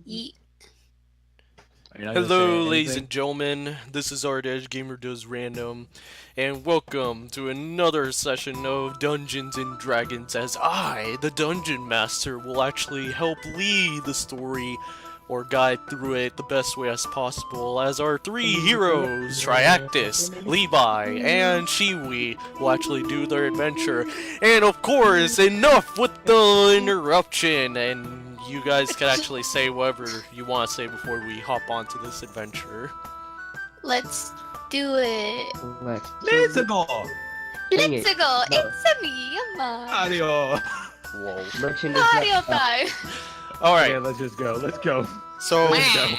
Ye- Hello, ladies and gentlemen. This is r-gamerisrandom, and welcome to another session of Dungeons and Dragons. As I, the Dungeon Master, will actually help lead the story or guide through it the best way as possible. As our three heroes, Triactise, Levi, and Shiwi, will actually do their adventure. And of course, enough with the interruption and you guys can actually say whatever you want to say before we hop onto this adventure. Let's do it. Let's go! Let's go. It's me, Yama. Mario! Whoa. Mario time. Alright, Okay, let's just go. Let's go. so Let's go.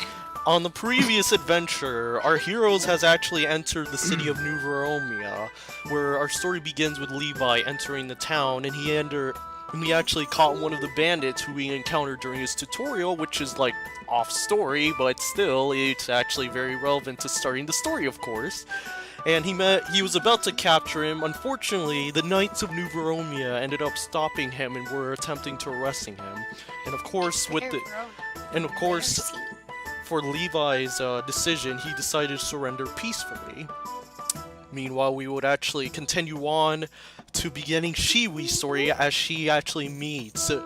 on the previous adventure, our heroes has actually entered the city of New Voromia, where our story begins with Levi entering the town, and he actually caught one of the bandits who we encountered during his tutorial, which is like off story, but still it's actually very relevant to starting the story, of course. And he was about to capture him. Unfortunately, the Knights of New Voromia ended up stopping him and were attempting to arresting him. And of course, for Levi's decision, he decided to surrender peacefully. Meanwhile, we would actually continue on to beginning Shiwi's story as she actually meets the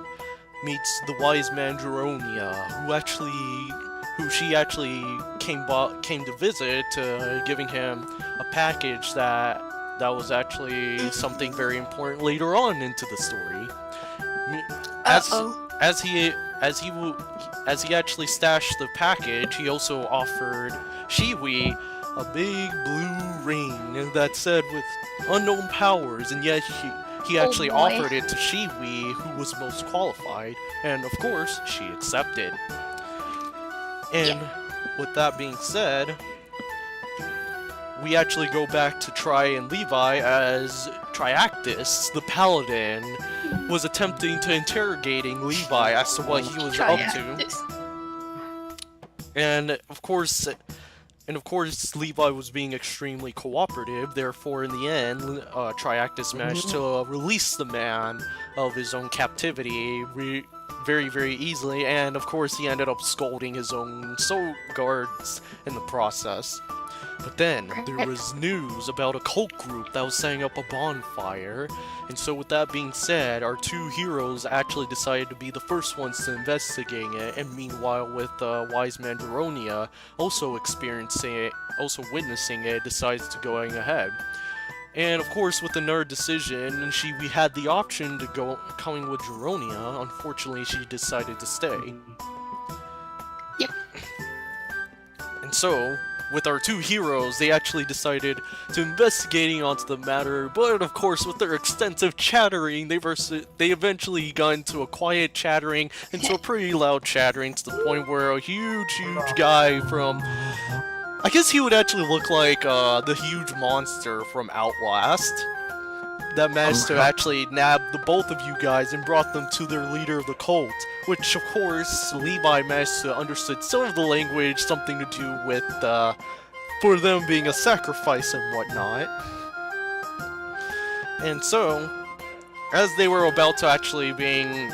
wise man Geronia, who she actually came to visit, giving him a package that was actually something very important later on into the story. As he actually stashed the package, he also offered Shiwi a big blue ring that said with unknown powers, and yet he actually offered it to Shiwi, who was most qualified, and of course, she accepted. And with that being said, we actually go back to Tri and Levi as Triactise, the paladin, was attempting to interrogating Levi as to what he was up to. And of course, Levi was being extremely cooperative, therefore in the end, Triactise managed to release the man of his own captivity very, very easily, and of course he ended up scolding his own soul guards in the process. But then, there was news about a cult group that was setting up a bonfire, and so with that being said, our two heroes actually decided to be the first ones to investigate it, and meanwhile with wise man Geronia also witnessing it, decides to going ahead. And of course, with another decision, we had the option to coming with Geronia. Unfortunately, she decided to stay. Yep. And so, with our two heroes, they actually decided to investigating onto the matter, but of course with their extensive chattering, they eventually got into a quiet chattering, into a pretty loud chattering, to the point where a huge guy from... I guess he would actually look like the huge monster from Outlast, that managed to actually nab the both of you guys and brought them to their leader of the cult, which of course Levi managed to understood some of the language, something to do with for them being a sacrifice and whatnot. And so, as they were about to actually being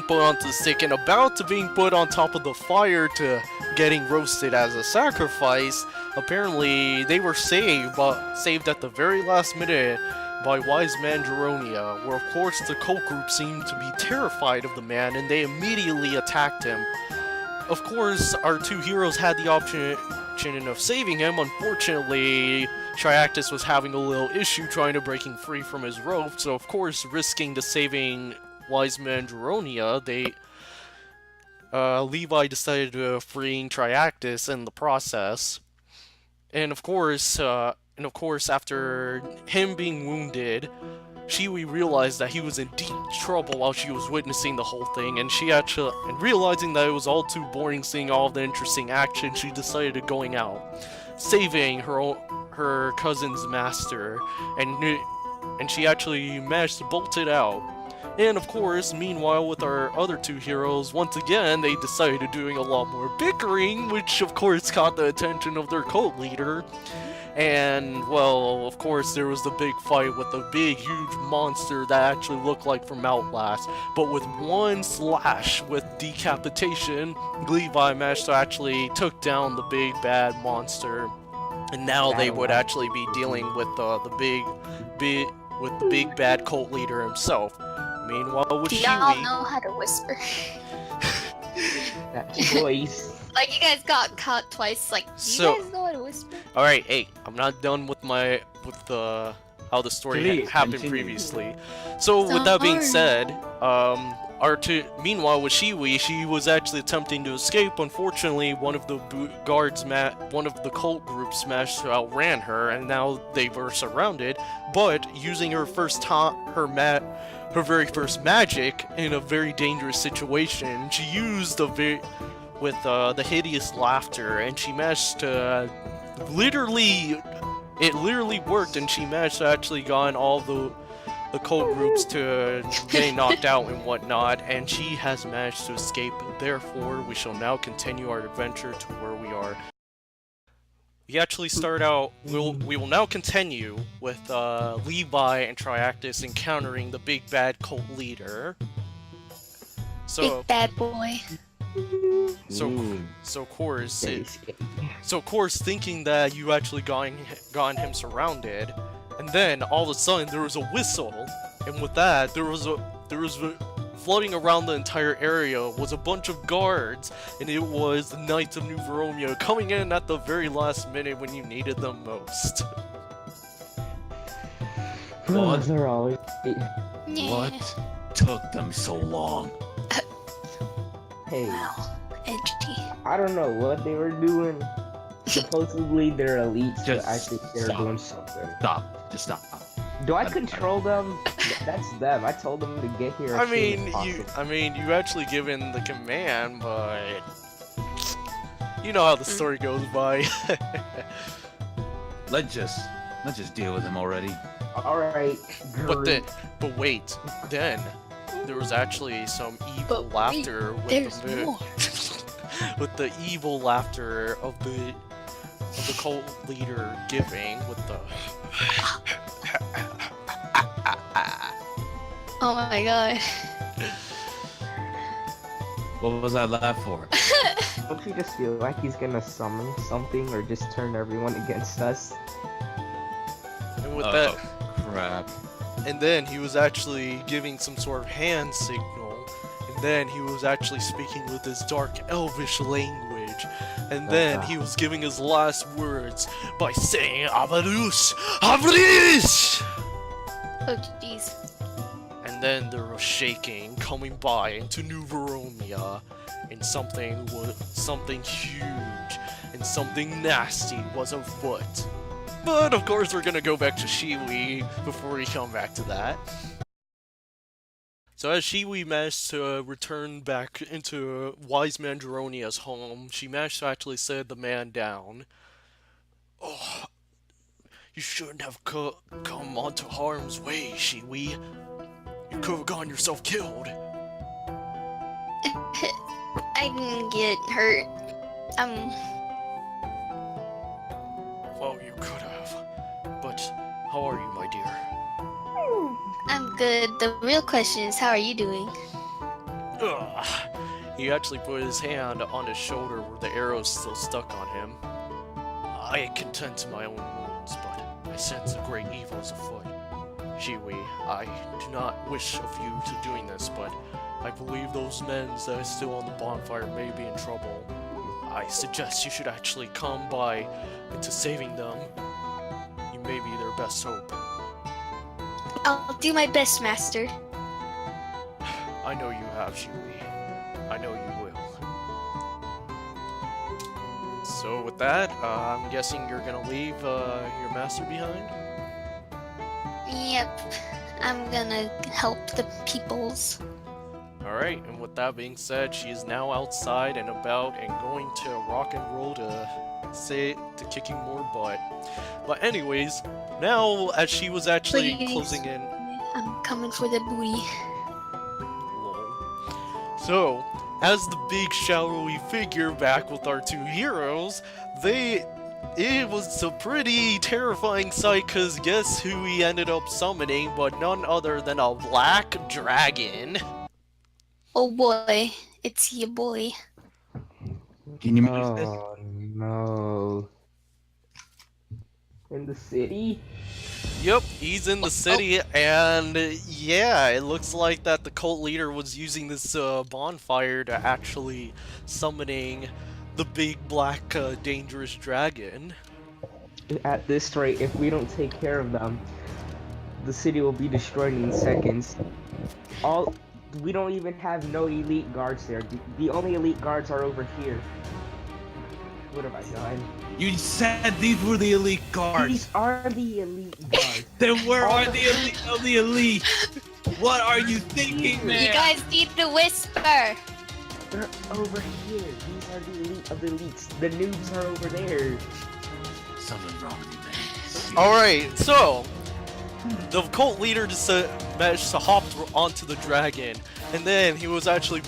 put onto the stake and about to being put on top of the fire to getting roasted as a sacrifice, apparently they were saved at the very last minute by wise man Geronia, where of course the cult group seemed to be terrified of the man and they immediately attacked him. Of course, our two heroes had the option of saving him. Unfortunately, Triactise was having a little issue trying to breaking free from his rope, so of course, risking the saving wise man Geronia, Levi decided to freeing Triactise in the process. And of course, after him being wounded, Shiwi realized that he was in deep trouble while she was witnessing the whole thing, and realizing that it was all too boring seeing all the interesting action, she decided going out, saving her cousin's master, and she actually managed to bolt it out. And of course, meanwhile, with our other two heroes, once again, they decided doing a lot more bickering, which of course caught the attention of their cult leader. And, well, of course, there was the big fight with the big, huge monster that actually looked like from Outlast. But with one slash with decapitation, Levi managed to actually took down the big bad monster. And now they would actually be dealing with the big bad cult leader himself. Meanwhile, with Do y'all Shiwi, know how to whisper? That voice. Like, you guys got caught twice. Like, do you guys know how to whisper? all right, hey, I'm not done with how the story Please, happened continue. previously. So with that being said, meanwhile with Shiwi, she was actually attempting to escape. Unfortunately, one of the one of the cult groups managed to outran her, and now they were surrounded. But using her her very first magic in a very dangerous situation, she used the hideous laughter, and she managed to it literally worked, and she managed to actually got all the cult groups to getting knocked out and whatnot, and she has managed to escape. Therefore, we shall now continue our adventure to where we are. We actually start out, we will now continue with Levi and Triactise encountering the big bad cult leader. So, Big bad boy. of course, thinking that you actually gotten him surrounded, and then all of a sudden there was a whistle, and with that there was floating around the entire area was a bunch of guards, and it was the Knights of New Voromia coming in at the very last minute when you needed them most. What? They're always... Yeah. What took them so long? Hey, Wow. Edgy. I don't know what they were doing. Supposedly they're elites, but I Just think they're stop. doing something. Stop. Just stop. Do I control them? That's them. I told them to get here. I as soon mean, as you possible. actually given the command, but you know how the story goes by. Let's just deal with him already. All right. But wait, then there was actually some evil But laughter there's with more. with the evil laughter of the cult leader giving with the Oh my god. What was that laugh for? Don't you just feel like he's gonna summon something or just turn everyone against us? and with Oh, that. crap. And then he was actually giving some sort of hand signal, and then he was actually speaking with his dark elvish language, and then he was giving his last words by saying Avarus! Avarus! Oh jeez. And then there was shaking coming by into New Voromia, and something huge and something nasty was afoot. But of course we're gonna go back to Shiwi before we come back to that. So as Shiwi managed to return back into Wise Man Geronia's home, she managed to actually set the man down. Oh, you shouldn't have come onto harm's way, Shiwi. You could have gotten yourself killed. I didn't get hurt. Well, you could have. But how are you, my dear? I'm good. The real question is, how are you doing? Ugh. He actually put his hand on his shoulder where the arrow's still stuck on him. I am content to my own wounds, but I sense a great evil is afoot. Shiwi, I do not wish of you to doing this, but I believe those men that are still on the bonfire may be in trouble. I suggest you should actually come by into saving them. You may be their best hope. I'll do my best, Master. I know you have, Shiwi. I know you will. So with that, I'm guessing you're gonna leave your master behind? Yep. I'm gonna help the peoples. Alright, and with that being said, she is now outside and about and going to rock and roll to kicking more butt. But anyways, now as she was actually Please. closing in... I'm coming for the booty. Lol. So, as the big shadowy figure back with our two heroes, it was a pretty terrifying sight, because guess who he ended up summoning but none other than a black dragon. Oh boy, it's your boy. Can you move this? Oh no. In the city? Yep, he's in the city, and yeah, it looks like that the cult leader was using this bonfire to actually summoning the big black dangerous dragon. At this rate, if we don't take care of them, the city will be destroyed in seconds. We don't even have no elite guards there. The only elite guards are over here. What have I done? You said these were the elite guards. These are the elite guards. Then where are the elite of the elite? What are you thinking, man? You guys need to whisper. They're over here. These are the elite of the elites. The noobs are over there. Something's wrong with you, man. Alright, so the cult leader just managed to hop onto the dragon, and then he was actually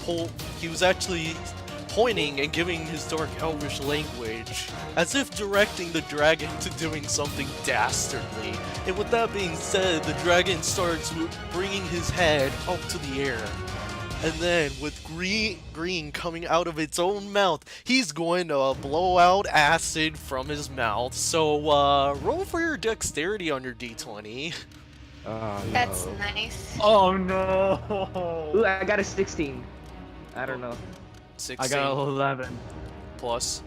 pointing and giving his dark elvish language, as if directing the dragon to doing something dastardly. And with that being said, the dragon starts bringing his head up to the air. And then, with green coming out of its own mouth, he's going to blow out acid from his mouth. So, roll for your dexterity on your d20. Oh, no. That's nice. Oh no! Ooh, I got a 16. I don't know. 16 I got 11. plus.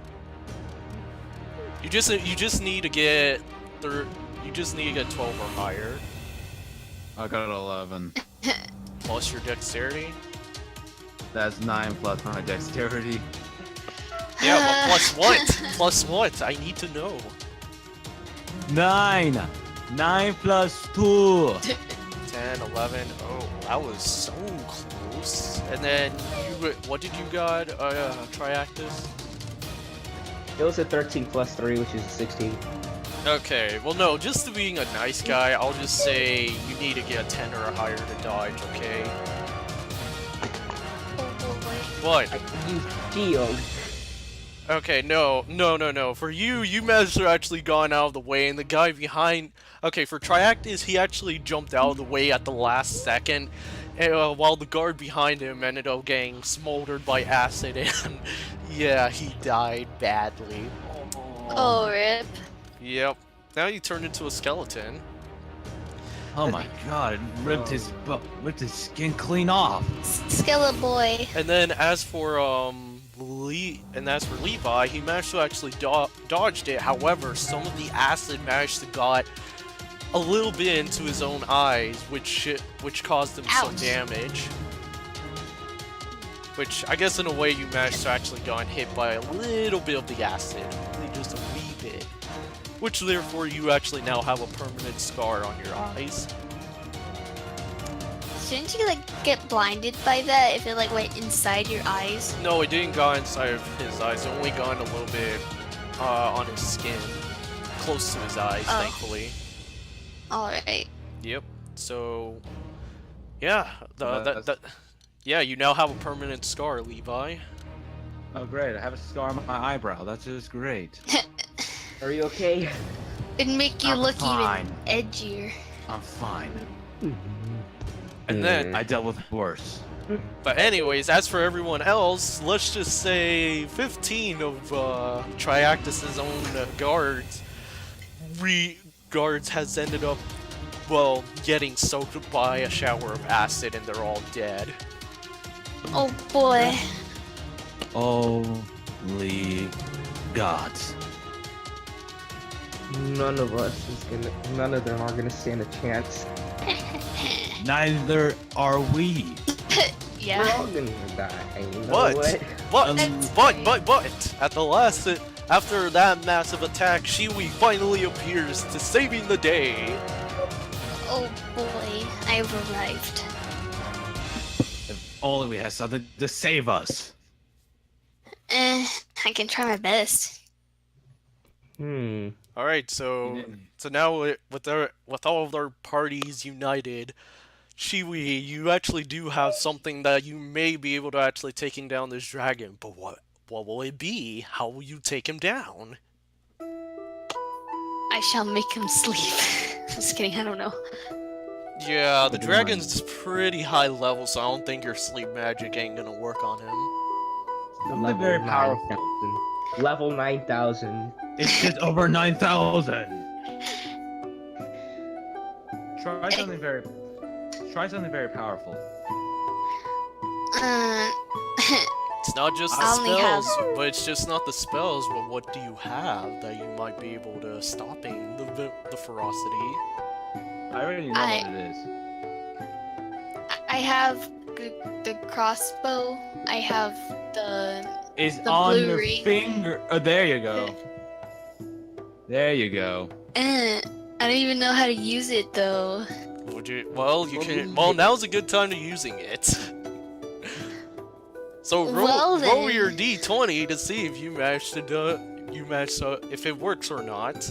You just need to get you just need to get 12 or higher. I got 11. Plus your dexterity. That's 9 plus my dexterity. Yeah, but plus what? Plus what? I need to know. 9! 9 plus 2! 10, 11. Oh, that was so close. And then what did you got? Triactise? It was a 13 plus 3, which is a 16. Okay, well no, just to being a nice guy, I'll just say you need to get a 10 or higher to dodge, okay? Oh boy. What? I used shield. Okay, no. For you managed to actually gone out of the way, and the guy behind... Okay, for Triactise, he actually jumped out of the way at the last second, while the guard behind him ended up getting smoldered by acid, and yeah, he died badly. Oh rip. Yep. Now you turned into a skeleton. Oh my god, it ripped his skin clean off. Skeleton boy. And then as for Levi, he managed to actually dodged it. However, some of the acid managed to got a little bit into his own eyes, which caused him some Ouch. damage. Which I guess in a way you managed to actually got hit by a little bit of the acid, only just a wee bit. Which therefore you actually now have a permanent scar on your eyes. Shouldn't you like get blinded by that if it like went inside your eyes? No, it didn't go inside of his eyes. It only got a little bit on his skin, close to his eyes, Oh. thankfully. Alright. Yep. So, yeah, yeah, you now have a permanent scar, Levi. Oh great, I have a scar on my eyebrow. That's just great. Are you okay? It'd make you I'm look fine. even edgier. I'm fine. And then, I dealt with worse. but anyways, as for everyone else, let's just say 15 of Triactise's own guards has ended up, well, getting soaked by a shower of acid, and they're all dead. Oh boy. Holy gods. None of them are gonna stand a chance. Neither are we. We're Yeah. all gonna die. You know What? what? But, at the last, after that massive attack, Shiwi finally appears to saving the day. Oh boy. I've arrived. If only we had something to save us. I can try my best. All right, so now with all of our parties united, Shiwi, you actually do have something that you may be able to actually taking down this dragon. But what will it be? How will you take him down? shall make him sleep. Just kidding, I don't know. Yeah, the Never dragon's pretty high level, so I don't think your sleep magic ain't gonna work on him. Something Level very powerful. 9,000. Level 9,000. It's just over 9,000. Try something very. Try something very powerful. It's not just the I only have- spells, but it's just not the spells, but what do you have that you might be able to stopping the ferocity? I already know I- what it is. I have the crossbow. I have the. It's The on blue your ring. finger. Oh, there you go. There you go. I don't even know how to use it though. Would you? Well, you can. Well, now's a good time to using it. So roll Well, your then. d20 to see if you manage to do. You manage to if it works or not.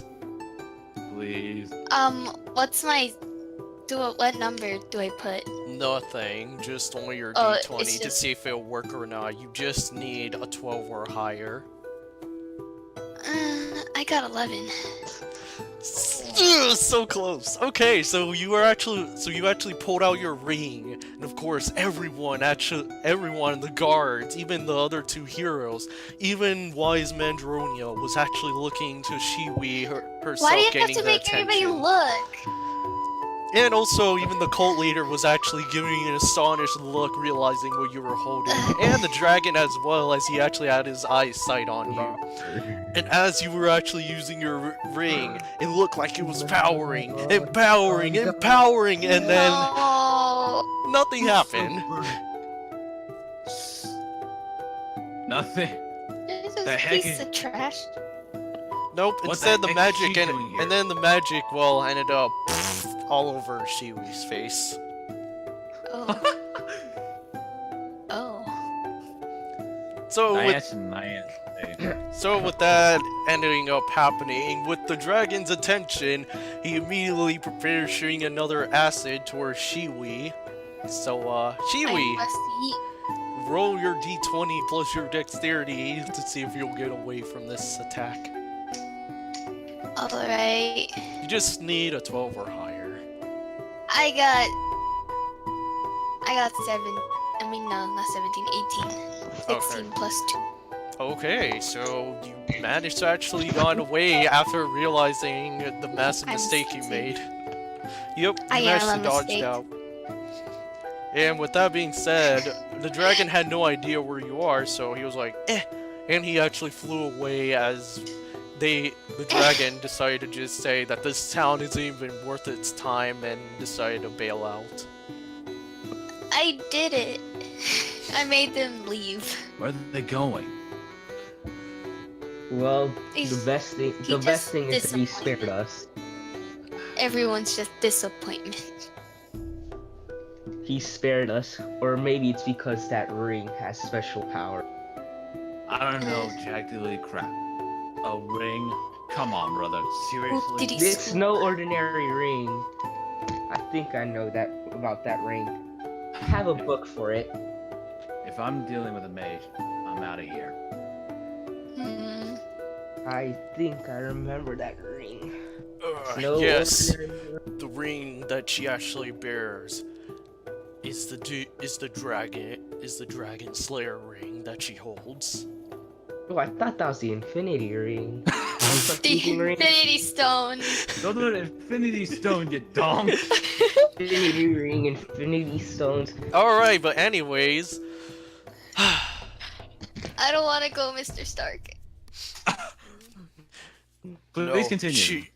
Please. What's my? What number do I put? Nothing. Just on your Oh, d20 it's to just- see if it'll work or not. You just need a 12 or higher. I got 11. Ugh, so close. Okay, so you actually pulled out your ring, and of course everyone, the guards, even the other two heroes, even wise man Geronia was actually looking to Shiwi herself, Why do you have gaining to the make attention. everybody look? And also, even the cult leader was actually giving an astonished look, realizing what you were holding, and the dragon as well, as he actually had his eyesight on you. And as you were actually using your ring, it looked like it was powering, empowering, empowering, and then No. nothing happened. Nothing. This The is heck piece is- of trash. Nope, What instead the the heck is magic, she doing here? and then the magic, well, ended up all over Shiwi's face. Oh. Oh. So with Nice. So with that ending up happening, with the dragon's attention, he immediately prepares shooting another acid towards Shiwi. So, Shiwi, I must eat. roll your d20 plus your dexterity to see if you'll get away from this attack. Alright. You just need a 12 or higher. I got 7. I mean, no, not 17, 18. 16 plus 2. Okay, so you managed to actually get away after realizing the massive I'm mistake you succeeding. made. Yep, I you am managed a to dodge mistake. out. And with that being said, the dragon had no idea where you are, so he was like, eh, and he actually flew away as the dragon decided to just say that this town isn't even worth its time and decided to bail out. I did it. I made them leave. Where are they going? Well, He's- the best thing just is that he spared disappointed. us. Everyone's just disappointment. He spared us, or maybe it's because that ring has special power. I don't know, Jack Dilly crap. A ring? Come on, brother. Seriously? did he- It's no ordinary ring. I think I know that about that ring. I have a book for it. If I'm dealing with a mage, I'm out of here. Hmm. I think I remember that ring. No Yes, ordinary ring. the ring that she actually bears is the dragon slayer ring that she holds. Oh, I thought that was the Infinity Ring. The Confusing ring. Infinity Stone. Those are the Infinity Stone, you dong! Infinity Ring, Infinity Stones. Alright, but anyways, I don't want to go, Mr. Stark. Please continue. she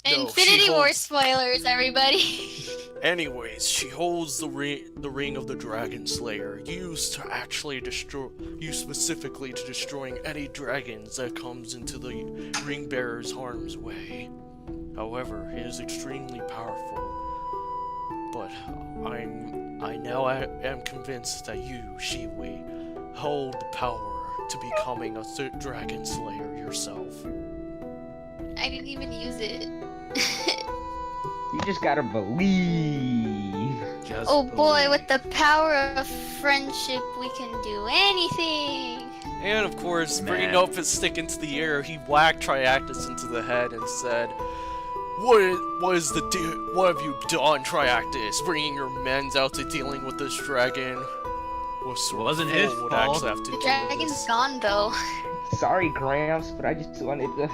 Infinity War holds- spoilers, everybody. Anyways, she holds the ring of the Dragon Slayer, used specifically to destroying any dragons that comes into the ring bearer's harm's way. However, it is extremely powerful. But I now am convinced that you, Shiwi, hold the power to becoming a Dragon Slayer yourself. I didn't even use it. You just gotta believe. Just Oh boy, believe. with the power of friendship, we can do anything. And of course, bringing Man. up his stick into the air, he whacked Triactise into the head and said, What is the deal? What have you done, Triactise? Bringing your men's out to dealing with this dragon? What sort Wasn't of his fool would fault. actually have to The do with dragon's this? gone though. Sorry, Gramps, but I just wanted to.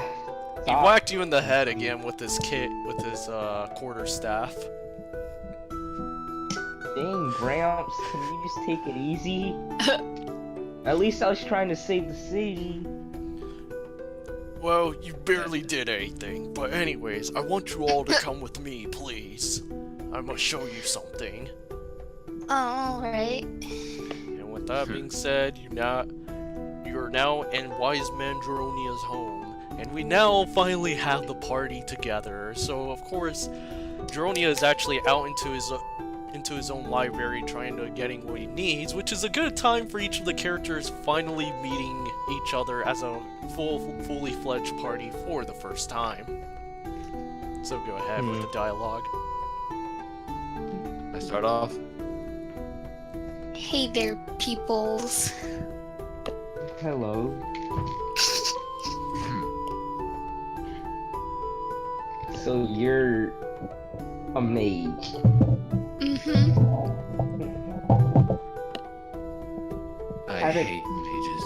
He whacked you in the head again with his quarter staff. Dang, Gramps, can you just take it easy? At least I was trying to save the city. Well, you barely did anything. But anyways, I want you all to come with me, please. I must show you something. Alright. And with that being said, you're now in Wise Man Geronia's home, and we now finally have the party together. So of course, Geronia is actually out into his own library trying to getting what he needs, which is a good time for each of the characters finally meeting each other as a fully fledged party for the first time. So go ahead with the dialogue. I start off. Hey there, peoples. Hello. So you're a mage. Mm-hmm. I Haven't- hate mages.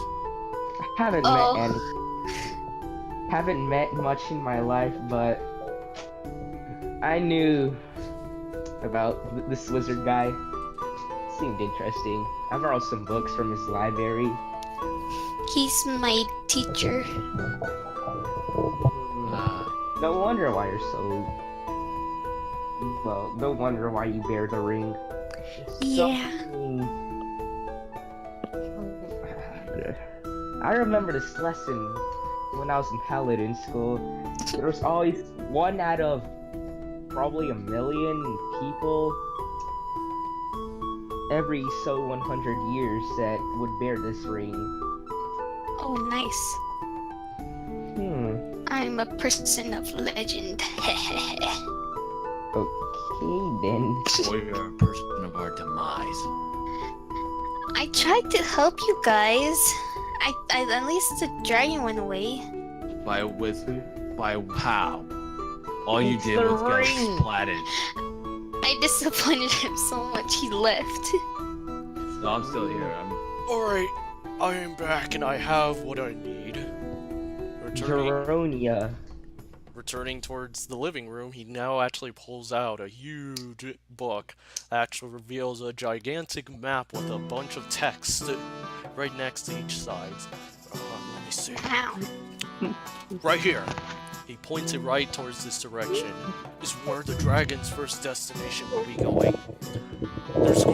Haven't met much in my life, but I knew about this wizard guy. Seemed interesting. I borrowed some books from his library. He's my teacher. No wonder why you're so. Well, no wonder why you bear the ring. Yeah. I remember this lesson when I was in Paladin school. There was always one out of probably 1 million people every so 100 years that would bear this ring. Oh, nice. I'm a person of legend. Okay then. Or you're a person of our demise. I tried to help you guys. I at least the dragon went away. By how? All you It's did the was get ring. splatted. I disappointed him so much he left. No, I'm still here. Alright, I am back and I have what I need. Geronia. Returning towards the living room, he now actually pulls out a huge book that actually reveals a gigantic map with a bunch of text right next to each side. Let me see. Ow. Right here. He points it right towards this direction. Is where the dragon's first destination will be going. There's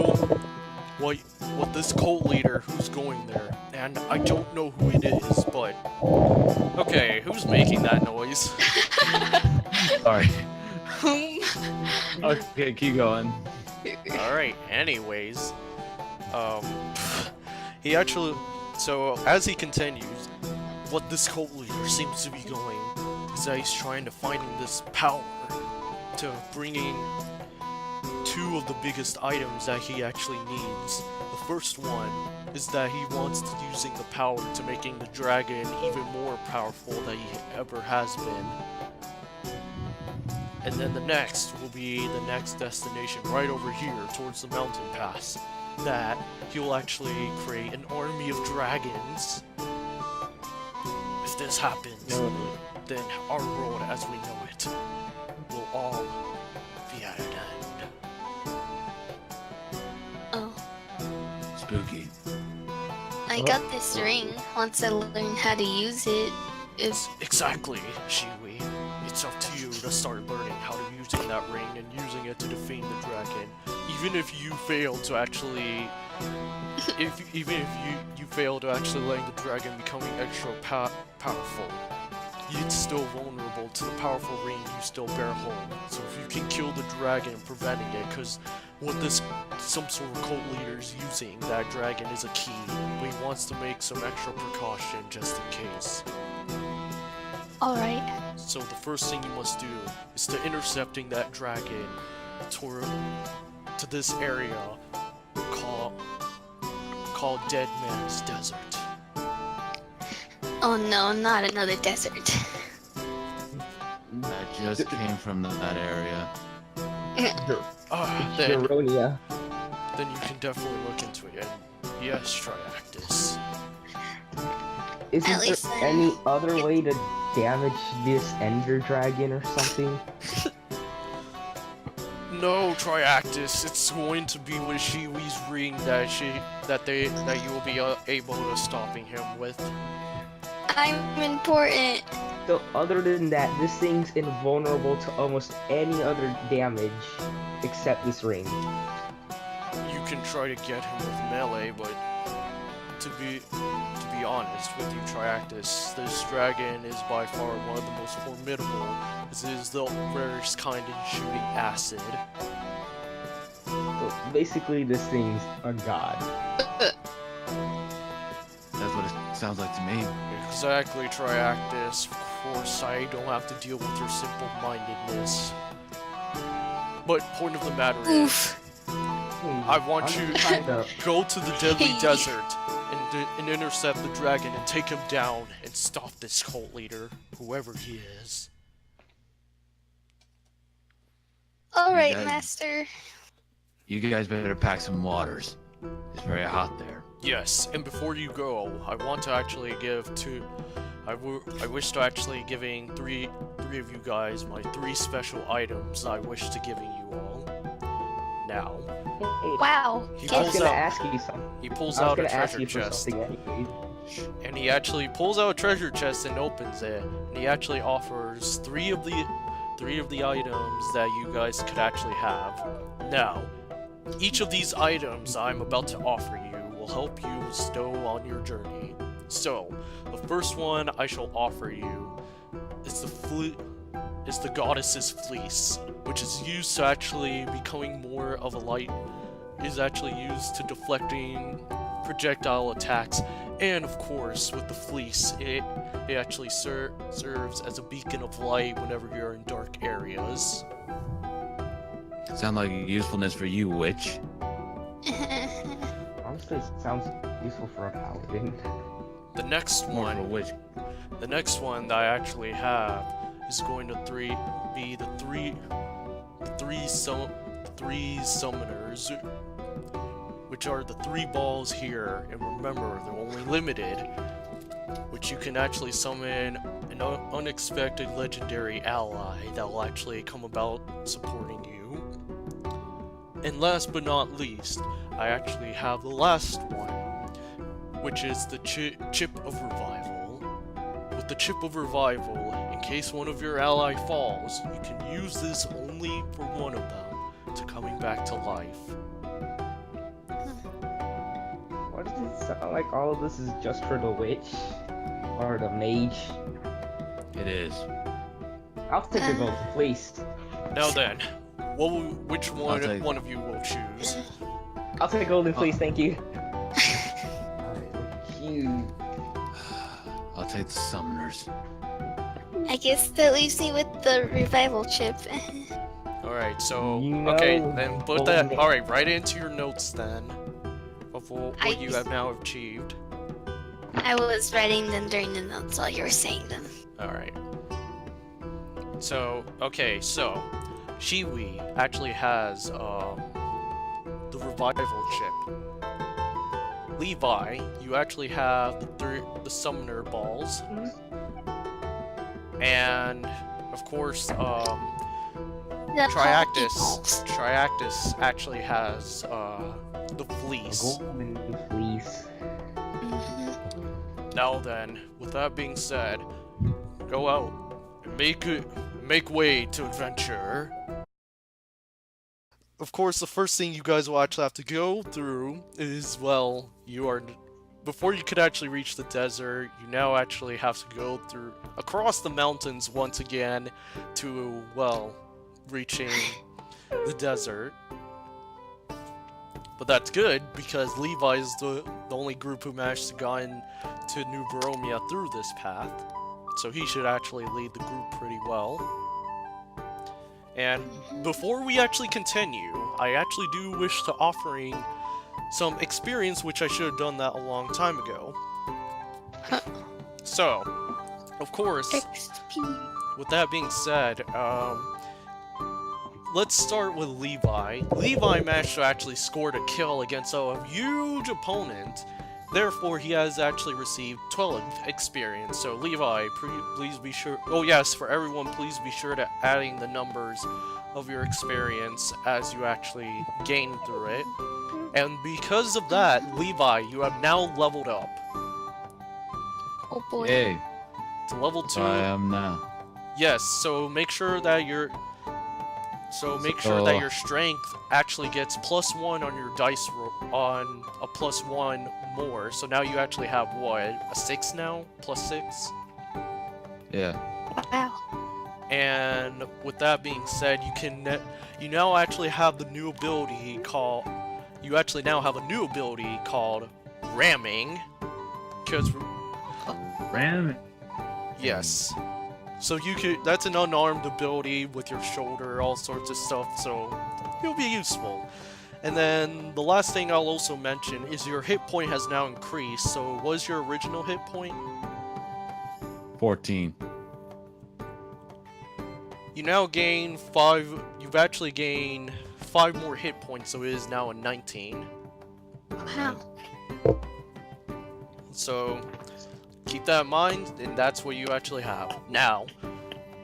what this cult leader who's going there, and I don't know who it is, but okay, who's making that noise? Sorry. Whom? Okay, keep going. Alright, anyways, he actually, so as he continues, what this cult leader seems to be going is that he's trying to find this power to bringing 2 of the biggest items that he actually needs. The first one is that he wants to using the power to making the dragon even more powerful than he ever has been. And then the next will be the next destination right over here towards the mountain pass. That he will actually create an army of dragons. If this happens, then our world as we know it will all be at an end. Oh, Spooky. I got this ring. Once I learn how to use it, it's Exactly, Shiwi. It's up to you to start learning how to using that ring and using it to defeat the dragon. Even if you fail to actually, even if you fail to actually letting the dragon becoming extra powerful, it's still vulnerable to the powerful ring you still bear home. So if you can kill the dragon preventing it, because what some sort of cult leader is using, that dragon is a key, but he wants to make some extra precaution just in case. alright. So the first thing you must do is to intercepting that dragon to this area called Dead Man's Desert. Oh no, not another desert. Imagine just came from that area. Geronia. Then you can definitely look into it. And yes, Triactise. Isn't At there least any other way to damage this Ender Dragon or something? No, Triactise, it's going to be with Shiwi's ring that you will be able to stopping him with. I'm important. So other than that, this thing's invulnerable to almost any other damage except this ring. You can try to get him with melee, but to be honest with you, Triactise, this dragon is by far one of the most formidable, as it is the rarest kind in shooting acid. So basically, this thing's a god. That's what it sounds like to me. Exactly, Triactise. Of course, I don't have to deal with your simple-mindedness. But point of the matter is, I want you to go to the Deadly Desert and intercept the dragon and take him down and stop this cult leader, whoever he is. Alright, guys- Master. You guys better pack some waters. It's very hot there. Yes, and before you go, I want to actually give I wish to actually giving three of you guys my 3 special items I wish to giving you all. Now, Wow. he I was pulls gonna out ask you something. he pulls I was out a gonna ask treasure you for chest, something anyway. and he actually pulls out a treasure chest and opens it, and he actually offers 3 of the items that you guys could actually have. Now, each of these items I'm about to offer you will help you bestow on your journey. So, the first one I shall offer you is the goddess's fleece, which is used to actually becoming more of a light. Is actually used to deflecting projectile attacks, and of course, with the fleece, it actually serves as a beacon of light whenever you're in dark areas. Sound like usefulness for you, witch. Honestly, it sounds useful for a paladin. The next More one for a witch. The next one that I actually have is going to be the three summoners, which are the 3 balls here, and remember, they're only limited, which you can actually summon an unexpected legendary ally that will actually come about supporting you. And last but not least, I actually have the last one, which is the Chip of Revival. With the Chip of Revival, in case one of your ally falls, you can use this only for one of them to coming back to life. Why does it sound like all of this is just for the witch? Or the mage? It is. I'll take a gold, please. Now then, which I'll take- one of you will choose? I'll take a golden fleece, thank you. Alright, cute. I'll take the summoners. I guess that leaves me with the revival chip. Alright, so, You okay, know, then put that, alright, write it into your notes then, of what you have now achieved. I was writing them during the notes while you were saying them. Alright. So, okay, so, Shiwi actually has, the revival chip. Levi, you actually have the summoner balls. And, of course, The Triactise actually has, the fleece. Golden fleece. Mhm. Now then, with that being said, go out and make way to adventure. Of course, the first thing you guys will actually have to go through is, well, before you could actually reach the desert, you now actually have to go across the mountains once again to, well, reaching the desert. But that's good, because Levi is the only group who managed to go into New Voromia through this path. So he should actually lead the group pretty well. And before we actually continue, I actually do wish to offering some experience, which I should have done that a long time ago. So, of course, XP. with that being said, let's start with Levi. Levi managed to actually score a kill against a huge opponent. Therefore, he has actually received 12 experience. So, Levi, please be sure. Oh, yes, for everyone, please be sure to adding the numbers of your experience as you actually gain through it. And because of that, Levi, you have now leveled up Oh boy. Yay. to level 2. I am now. Yes, so make sure that your strength actually gets +1 on your dice on a +1 more. So now you actually have what, a 6 now, +6. Yeah. Wow. And with that being said, you now actually have the new ability called ramming, because Ram. yes. So that's an unarmed ability with your shoulder, all sorts of stuff, so it'll be useful. And then the last thing I'll also mention is your hit point has now increased. So what was your original hit point? 14. You now gain 5, you've actually gained 5 more hit points, so it is now a 19. Wow. So keep that in mind, and that's what you actually have. Now,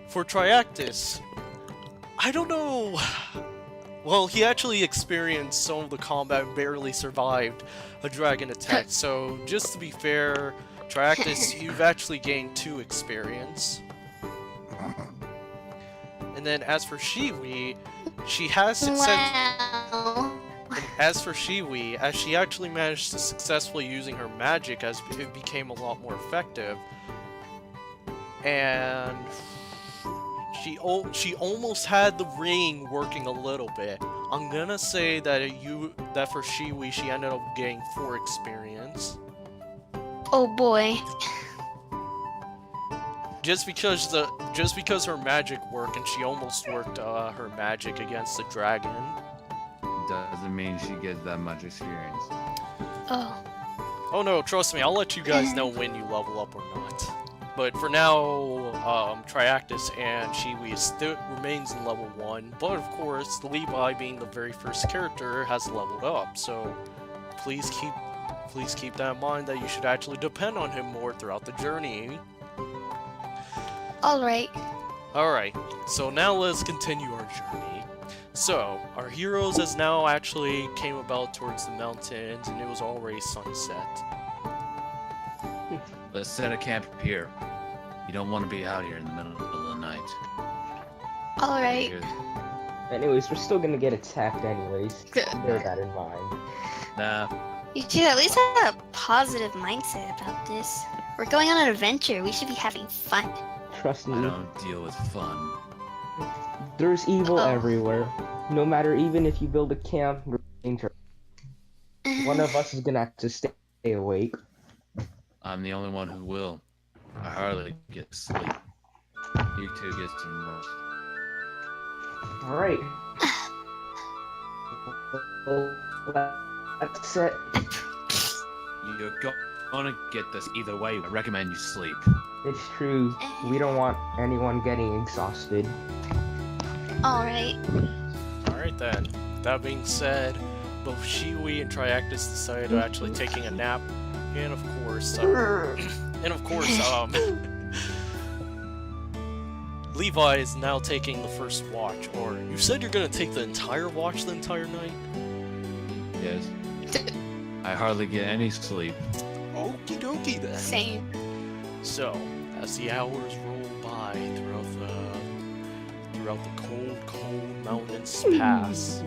for Triactise, I don't know. Well, he actually experienced some of the combat and barely survived a dragon attack. So, just to be fair, Triactise, you've actually gained 2 experience. And then as for Shiwi, she has Wow. as she actually managed to successfully using her magic as it became a lot more effective. And she almost had the ring working a little bit. I'm gonna say that for Shiwi, she ended up getting 4 experience. Oh boy. Just because her magic worked, and she almost worked her magic against the dragon. Doesn't mean she gets that much experience. Oh. Oh no, trust me, I'll let you guys know when you level up or not. But for now, Triactise and Shiwi still remains in level 1. But of course, Levi, being the very first character, has leveled up. So please keep that in mind, that you should actually depend on him more throughout the journey. Alright. Alright, so now let's continue our journey. So, our heroes has now actually came about towards the mountains, and it was already sunset. Let's set a camp here. You don't want to be out here in the middle of the night. Alright. Anyways, we're still gonna get attacked anyways. Good. Bear that in mind. Nah. You should at least have a positive mindset about this. We're going on an adventure. We should be having fun. Trust I me, don't deal with fun. there's evil Oh. everywhere. No matter, even if you build a camp, we're danger. One of us is gonna have to stay awake. I'm the only one who will. I hardly get sleep. You two get some rest. Alright. Well, that's it. You're gonna get this either way. I recommend you sleep. It's true. We don't want anyone getting exhausted. Alright. Alright then, that being said, both Shiwi and Triactise decided to actually taking a nap, and of course, Levi is now taking the first watch. Or you said you're gonna take the entire watch the entire night? Yes. I hardly get any sleep. Okie dokie then. Same. So, as the hours roll by throughout the cold mountains pass,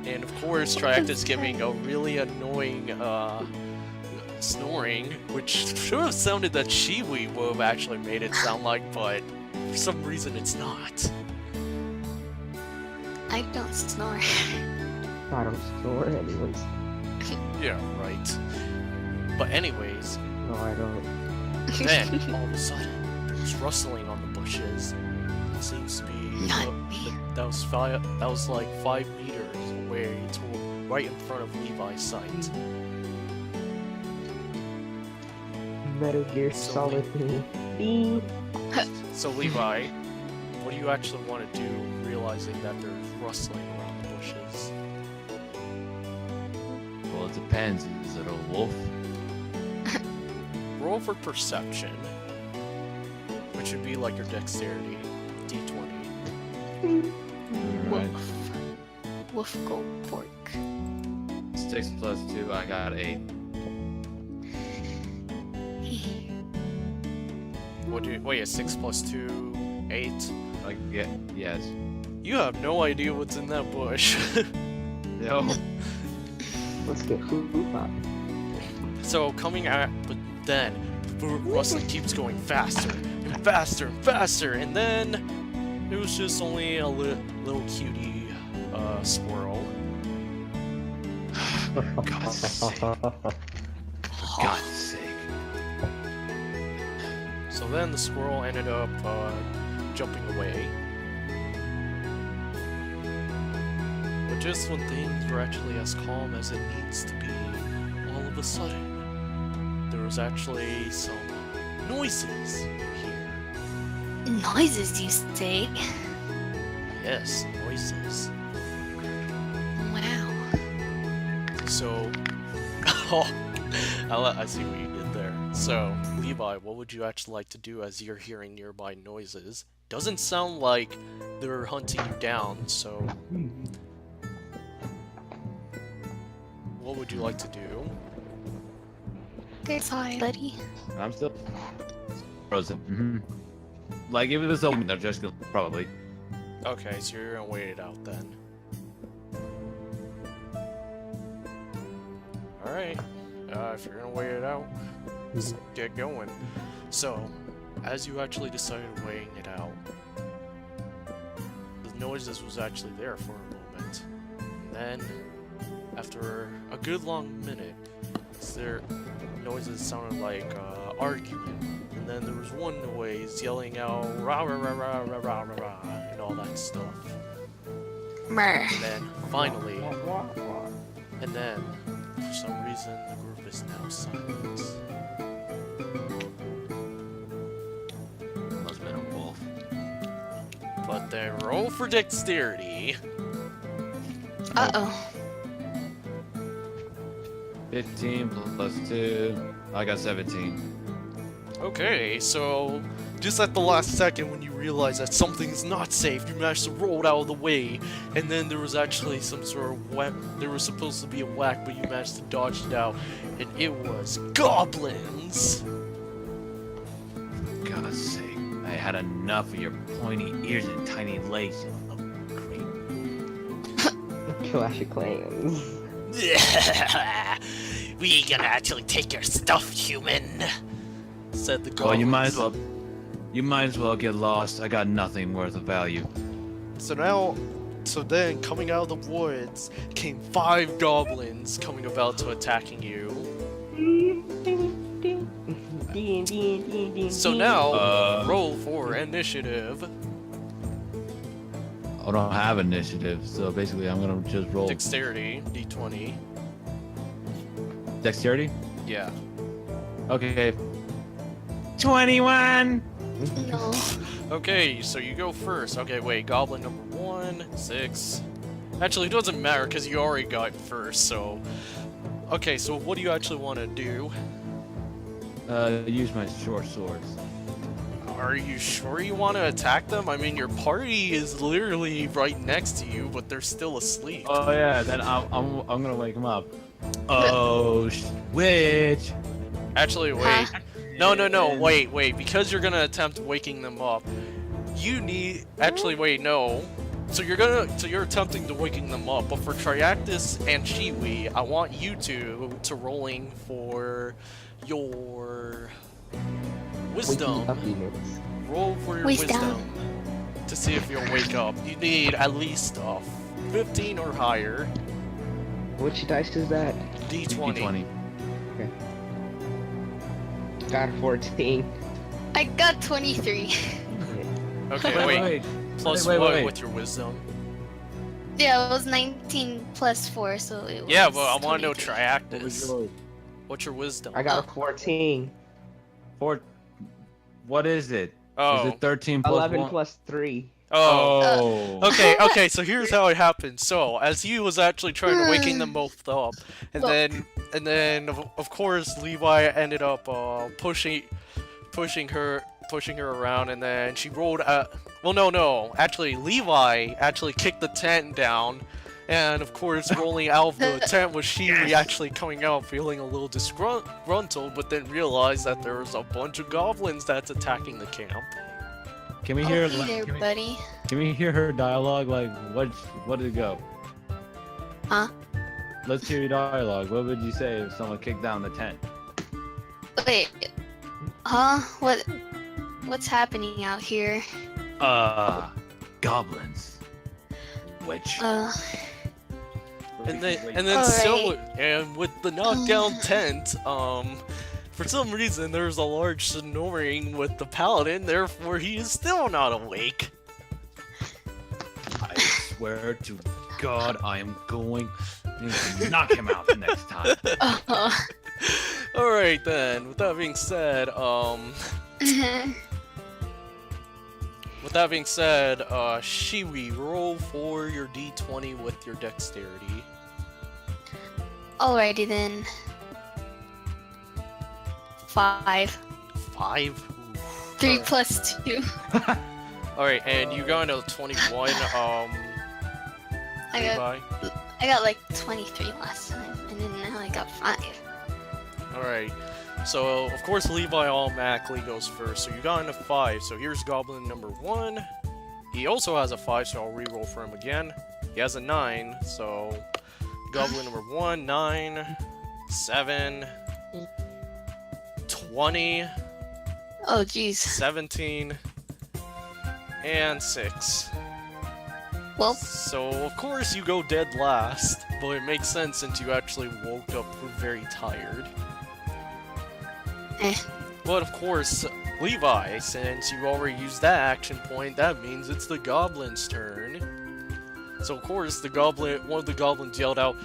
and of course Triactise giving a really annoying snoring, which should have sounded that Shiwi would have actually made it sound like, but for some reason it's not. I don't snore. I don't snore anyways. Yeah, right. But anyways, No, I don't. then all of a sudden there's rustling on the bushes. It seems to be Not me. that was like 5 meters away, right in front of Levi's sight. Metal Gear So Solid me. So Levi, what do you actually want to do, realizing that there's rustling around the bushes? Well, it depends. Is it a wolf? Roll for perception, which would be like your dexterity, d20. Alright. Wolf go pork. 6 plus 2, I got 8. What do you, wait, 6 plus 2, 8? Like, yeah, yes. You have no idea what's in that bush. No. Let's get food up. So coming at, but then rustling keeps going faster and faster and faster, and then it was just only a little cutie squirrel. God's sake. For God's sake. So then the squirrel ended up jumping away. But just when things were actually as calm as it needs to be, all of a sudden, there was actually some noises here. Noises, you say? Yes, noises. Wow. So, oh, I see what you did there. So, Levi, what would you actually like to do as you're hearing nearby noises? Doesn't sound like they're hunting you down, so what would you like to do? Okay, sorry, buddy. I'm still frozen. Like, if it was open, they're just gonna probably. Okay, so you're gonna wait it out then. Alright, if you're gonna wait it out, let's get going. So, as you actually decided weighing it out, the noises was actually there for a moment. And then, after a good long minute, there noises sounded like argument. And then there was one noise yelling out rah rah rah rah rah rah rah rah and all that stuff. Mer. And then finally, and then for some reason the group is now silent. Must have been a wolf. But then roll for dexterity. Uh-oh. 15 plus 2. I got 17. Okay, so just at the last second when you realize that something's not safe, you managed to roll it out of the way, and then there was actually some sort of whack. There was supposed to be a whack, but you managed to dodge it out, and it was goblins! For God's sake. I had enough of your pointy ears and tiny legs, you little creep. Clash of Clans. We gonna actually take your stuff, human, said the goblins. Well, you might as well get lost. I got nothing worth of value. So then, coming out of the woods, came 5 goblins coming about to attacking you. So now, roll for initiative. I don't have initiative, so basically I'm gonna just roll. Dexterity, d20. Dexterity? Yeah. Okay. 21! No. Okay, so you go first. Okay, wait, goblin number 1, 6. Actually, it doesn't matter because you already got first, so... Okay, so what do you actually want to do? Use my short swords. Are you sure you want to attack them? I mean, your party is literally right next to you, but they're still asleep. Oh yeah, then I'm gonna wake them up. Oh, witch! Actually, wait. No, wait. Because you're gonna attempt waking them up, you need... Actually, wait, no. So you're attempting to waking them up, but for Triactise and Shiwi, I want you two to rolling for your wisdom. Roll for your wisdom to see if you'll wake up. You need at least 15 or higher. Which dice is that? D20. Okay. Got a 14. I got 23. Okay, wait. Plus what with your wisdom? Yeah, it was 19 plus 4, so it was... Yeah, but I want to know 23. Triactise. What's your wisdom? I got a 14. What is it? Is Oh. it 13 plus 11 1? plus 3. Oh. Oh. Okay, so here's how it happened. So, as he was actually trying to waking them both up, and then of course Levi ended up pushing her around, and then she rolled well, no, actually Levi actually kicked the tent down, and of course rolling out of the tent was Shiwi actually coming out feeling a little disgruntled, but then realized that there was a bunch of goblins that's attacking the camp. Can we hear? Hey there, buddy. Can we hear her dialogue? Like, what did it go? Huh? Let's hear your dialogue. What would you say if someone kicked down the tent? Wait. Huh? What's happening out here? Goblins. Which? And then Alright. so and with the knockdown tent, for some reason there's a large snoring with the paladin, therefore he is still not awake. I swear to God, I am going to knock him out the next time. Alright then, with that being said, Shiwi, roll for your d20 with your dexterity. Alrighty then. 5. 5? 3 plus 2. Alright, and you got a 21, I got like 23 last time, and then now I got 5. Alright, so of course Levi automatically goes first, so you got a 5, so here's goblin number 1. He also has a 5, so I'll reroll for him again. He has a 9, so goblin number 1, 9, 7, 20, Oh jeez. 17, and 6. Well, So of course you go dead last, but it makes sense since you actually woke up very tired. eh. But of course, Levi, since you already used that action point, that means it's the goblin's turn. So of course, one of the goblins yelled out,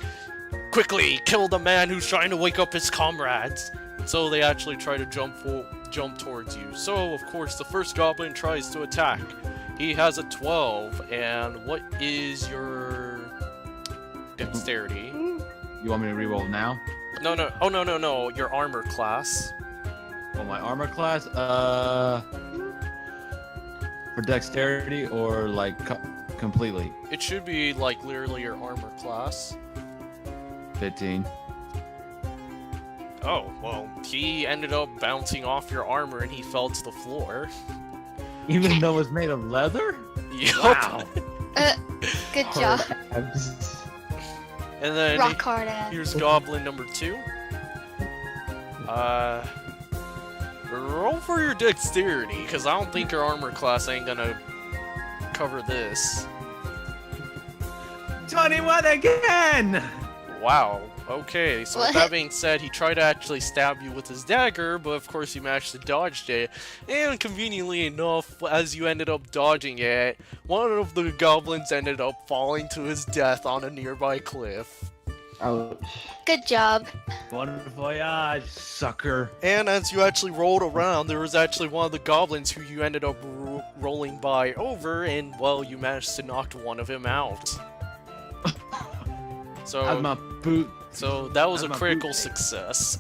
"Quickly, kill the man who's trying to wake up his comrades!" So they actually try to jump towards you. So of course, the first goblin tries to attack. He has a 12, and what is your dexterity? You want me to reroll now? No, your armor class. Well, my armor class, for dexterity or like completely? It should be like literally your armor class. 15. Oh, well, he ended up bouncing off your armor and he fell to the floor. Even though it's made of leather? Yup. Wow. Good job. And then Rock hard ass. here's goblin number 2. Roll for your dexterity, because I don't think your armor class ain't gonna cover this. 21 again! Wow. Okay, so with What? that being said, he tried to actually stab you with his dagger, but of course you managed to dodge it. And conveniently enough, as you ended up dodging it, one of the goblins ended up falling to his death on a nearby cliff. Ouch. Good job. Bon voyage, sucker. And as you actually rolled around, there was actually one of the goblins who you ended up rolling by over, and well, you managed to knock one of him out. How's my boot? So that was a How's my critical boot? success.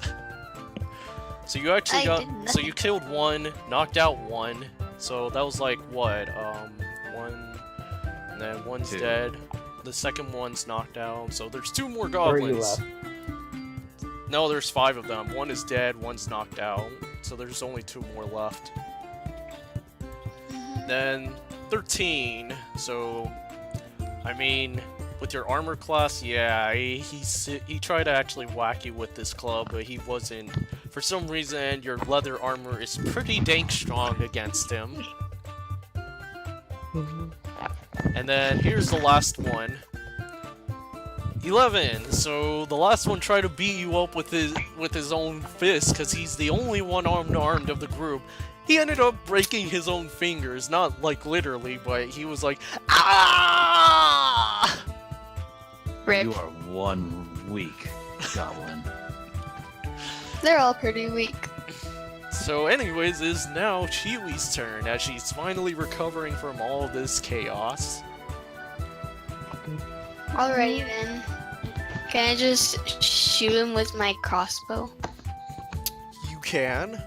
So you actually I got, did so you killed one, knocked out one. So that was like what, one, and then one's 2. dead. The second one's knocked out. So there's 2 more 3 goblins. left. No, there's 5 of them. One is dead, one's knocked out. So there's only 2 more left. Then 13. So, I mean, with your armor class, yeah, he tried to actually whack you with this club, but he wasn't. For some reason, your leather armor is pretty dank strong against him. And then here's the last one. 11. So the last one tried to beat you up with his own fist because he's the only one unarmed of the group. He ended up breaking his own fingers, not like literally, but he was like, ah! Rip. You are one weak goblin. They're all pretty weak. So anyways, it is now Shiwi's turn as she's finally recovering from all this chaos. Alrighty then. Can I just shoot him with my crossbow? You can.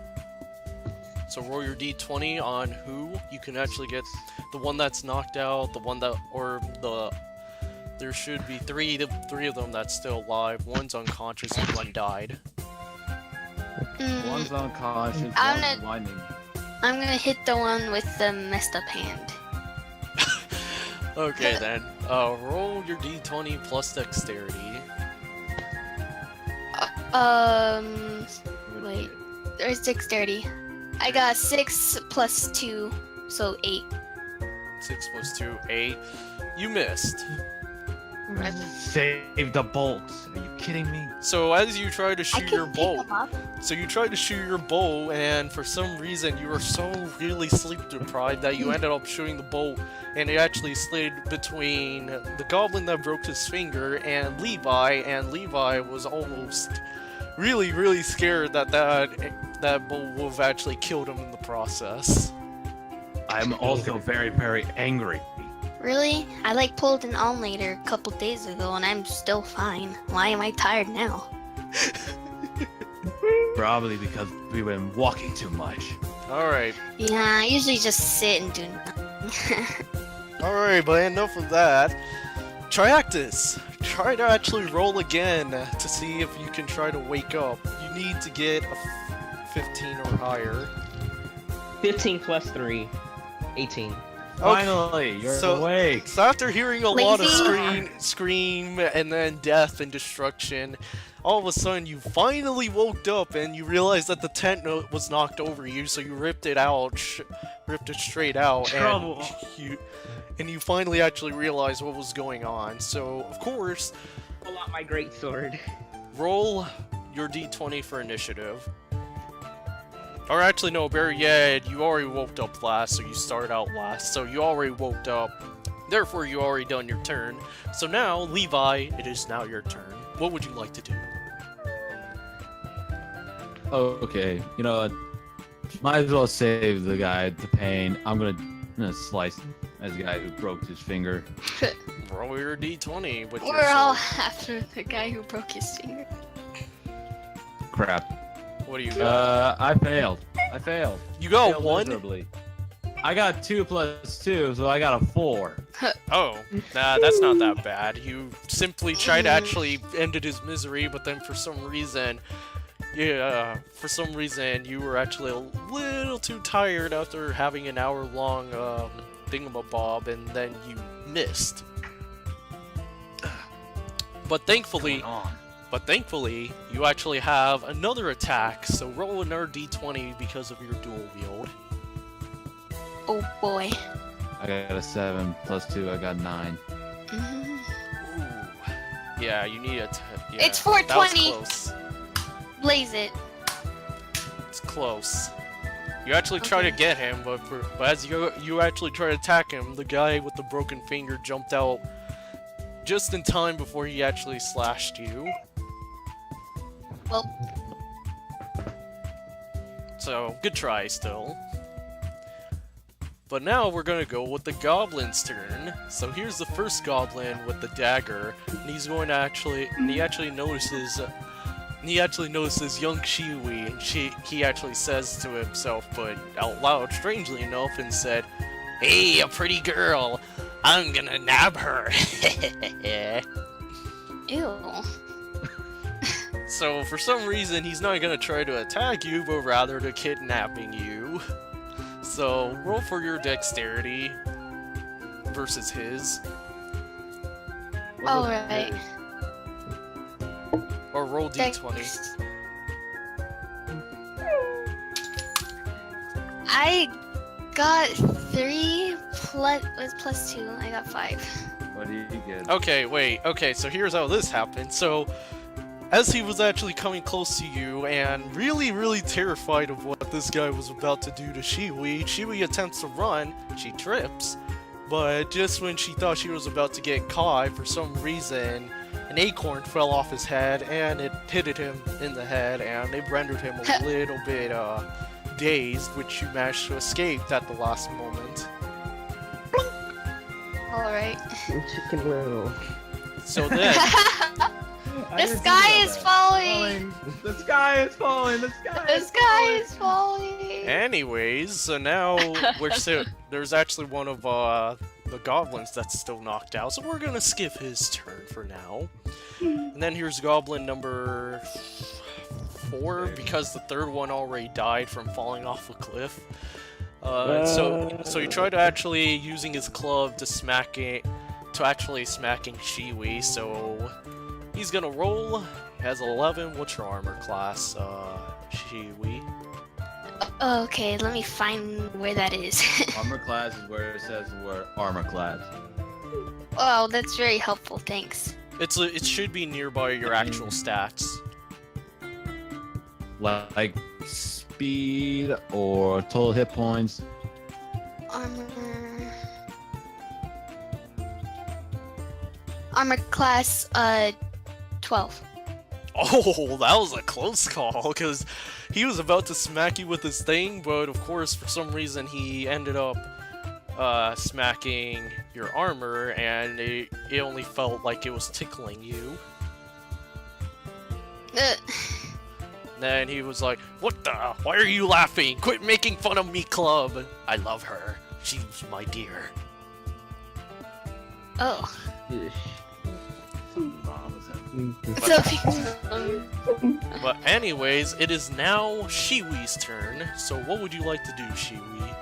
So roll your d20 on who. You can actually get the one that's knocked out, the one that, or the... There should be three of them that's still alive. One's unconscious and one died. One's unconscious, I'm one's gonna- blinding. I'm gonna hit the one with the messed up hand. Okay then. Roll your d20 plus dexterity. Wait. There's dexterity. I got 6 plus 2, so 8. 6 plus 2, 8. You missed. Save the bolts. Are you kidding me? So as you try to I shoot your can pick bow, him up. so you tried to shoot your bow, and for some reason you were so really sleep deprived that you ended up shooting the bow, and it actually slid between the goblin that broke his finger and Levi was almost really scared that that bow would have actually killed him in the process. I'm also very angry. Really? I pulled an all-nighter a couple days ago and I'm still fine. Why am I tired now? Probably because we've been walking too much. Alright. Yeah, I usually just sit and do nothing. Alright, but enough of that. Triactise, try to actually roll again to see if you can try to wake up. You need to get a 15 or higher. 15 plus 3. 18. Finally, you're awake. So after hearing a lot of Lazy. scream and then death and destruction, all of a sudden you finally woke up and you realized that the tent was knocked over you, so you ripped it out, ripped it straight out, Trouble. and you finally actually realized what was going on. So of course, Pull out my great sword. roll your d20 for initiative. Or actually, no, Barry, yeah, you already woke up last, so you started out last, so you already woke up. Therefore, you already done your turn. So now, Levi, it is now your turn. What would you like to do? Oh, okay. You know what? Might as well save the guy the pain. I'm gonna slice as the guy who broke his finger. Roll your d20 with your We're all sword. after the guy who broke his finger. Crap. What do you got? I failed. I failed. You got Failed one? miserably. I got 2 plus 2, so I got a 4. Oh, nah, that's not that bad. You simply tried to actually ended his misery, but then for some reason, you were actually a little too tired after having an hour-long thingamabob, and then you missed. But thankfully, you actually have another attack, so roll another d20 because of your dual wield. Oh boy. I got a 7 plus 2. I got 9. Mhm. Ooh. Yeah, you need a... Yeah, It's that was 420. close. Blaze it. It's close. You actually try to Okay. get him, but as you actually try to attack him, the guy with the broken finger jumped out just in time before he actually slashed you. Well, So, good try still. But now we're gonna go with the goblin's turn. So here's the first goblin with the dagger, and he's going to actually, and he actually notices young Shiwi, and he actually says to himself, but out loud, strangely enough, and said, "Hey, a pretty girl, I'm gonna nab her." ew. So for some reason, he's not gonna try to attack you, but rather to kidnapping you. So roll for your dexterity versus his, Alright. or roll d20. I got 3 plus 2. I got 5. What do you get? Okay, wait. Okay, so here's how this happened. So, as he was actually coming close to you and really terrified of what this guy was about to do to Shiwi attempts to run. She trips, but just when she thought she was about to get caught, for some reason, an acorn fell off his head and it hit him in the head, and it rendered him a little bit dazed, which you managed to escape at the last moment. Alright. Chicken Little. So then, The sky is falling! The sky is falling. The sky. The sky is falling! anyways, so now there's actually one of the goblins that's still knocked out, so we're gonna skip his turn for now. And then here's goblin number 4, because the third one already died from falling off a cliff. So he tried to actually using his club to smacking Shiwi, so he's gonna roll. Has 11. What's your armor class, Shiwi? Okay, let me find where that is. Armor class is where it says we're armor class. Oh, that's very helpful, thanks. It should be nearby your actual stats. Like speed or total hit points. Armor class, 12. Oh, that was a close call, because he was about to smack you with his thing, but of course, for some reason, he ended up smacking your armor, and it only felt like it was tickling you. Then he was like, "What the? Why are you laughing? Quit making fun of me, club. I love her. She's my dear." Oh. But anyways, it is now Shiwi's turn. So what would you like to do, Shiwi?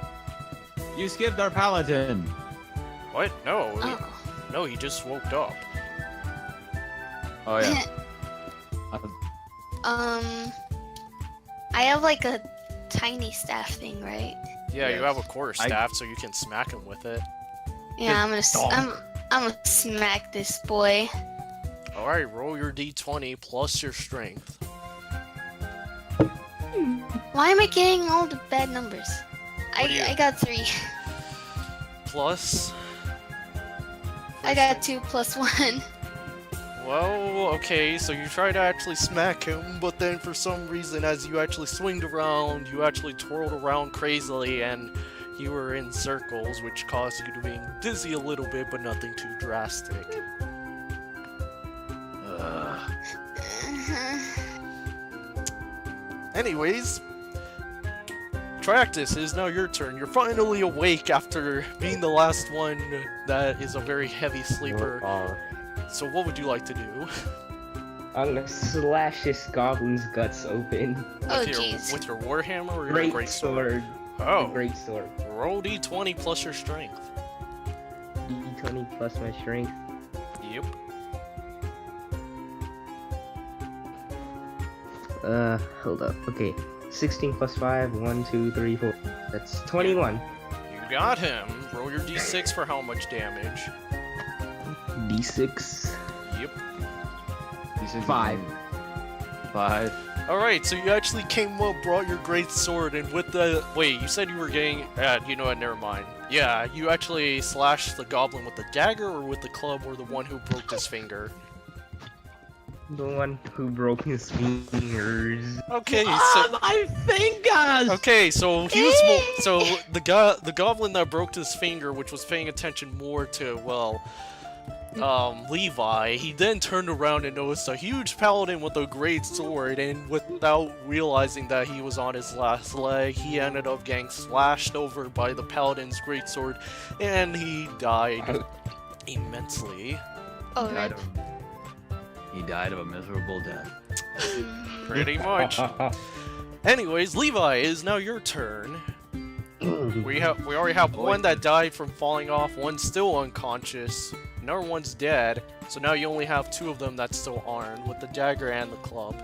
You skipped our paladin. What? No. Oh. No, he just woke up. Oh yeah. I have like a tiny staff thing, right? Yeah, you Yes. have a quarter staff, so you can smack him with it. Yeah, I'm gonna smack this boy. Alright, roll your d20 plus your strength. Why am I getting all the bad numbers? What do you- I got 3. Plus... I got 2 plus 1. Well, okay, so you try to actually smack him, but then for some reason, as you actually swinged around, you actually twirled around crazily, and you were in circles, which caused you to be dizzy a little bit, but nothing too drastic. Anyways, Triactise, it is now your turn. You're finally awake after being the last one that is a very heavy sleeper. So what would you like to do? I'm gonna slash this goblin's guts open. Oh, With jeez. with your warhammer or your Great great sword? sword. Oh, Great sword. roll d20 plus your strength. D20 plus my strength. Yep. Hold up. Okay. 16 plus 5, 1, 2, 3, 4. That's 21. You got him. Roll your d6 for how much damage. D6. Yep. 5. 5. Alright, so you actually came up, brought your great sword, and with the... Wait, you said you were getting... you know what, never mind. Yeah, you actually slashed the goblin with the dagger, or with the club, or the one who broke his finger? The one who broke his fingers. Okay, so... My fingers! Okay, so he was so the goblin that broke his finger, which was paying attention more to, well, Levi, he then turned around and noticed a huge paladin with a great sword, and without realizing that he was on his last leg, he ended up getting slashed over by the paladin's great sword, and he died immensely. Oh, right. He died of a miserable death. Pretty much. Anyways, Levi, it is now your turn. We already have one that died from falling off, one's still unconscious, another one's dead, so now you only have 2 of them that's still armed, with the dagger and the club.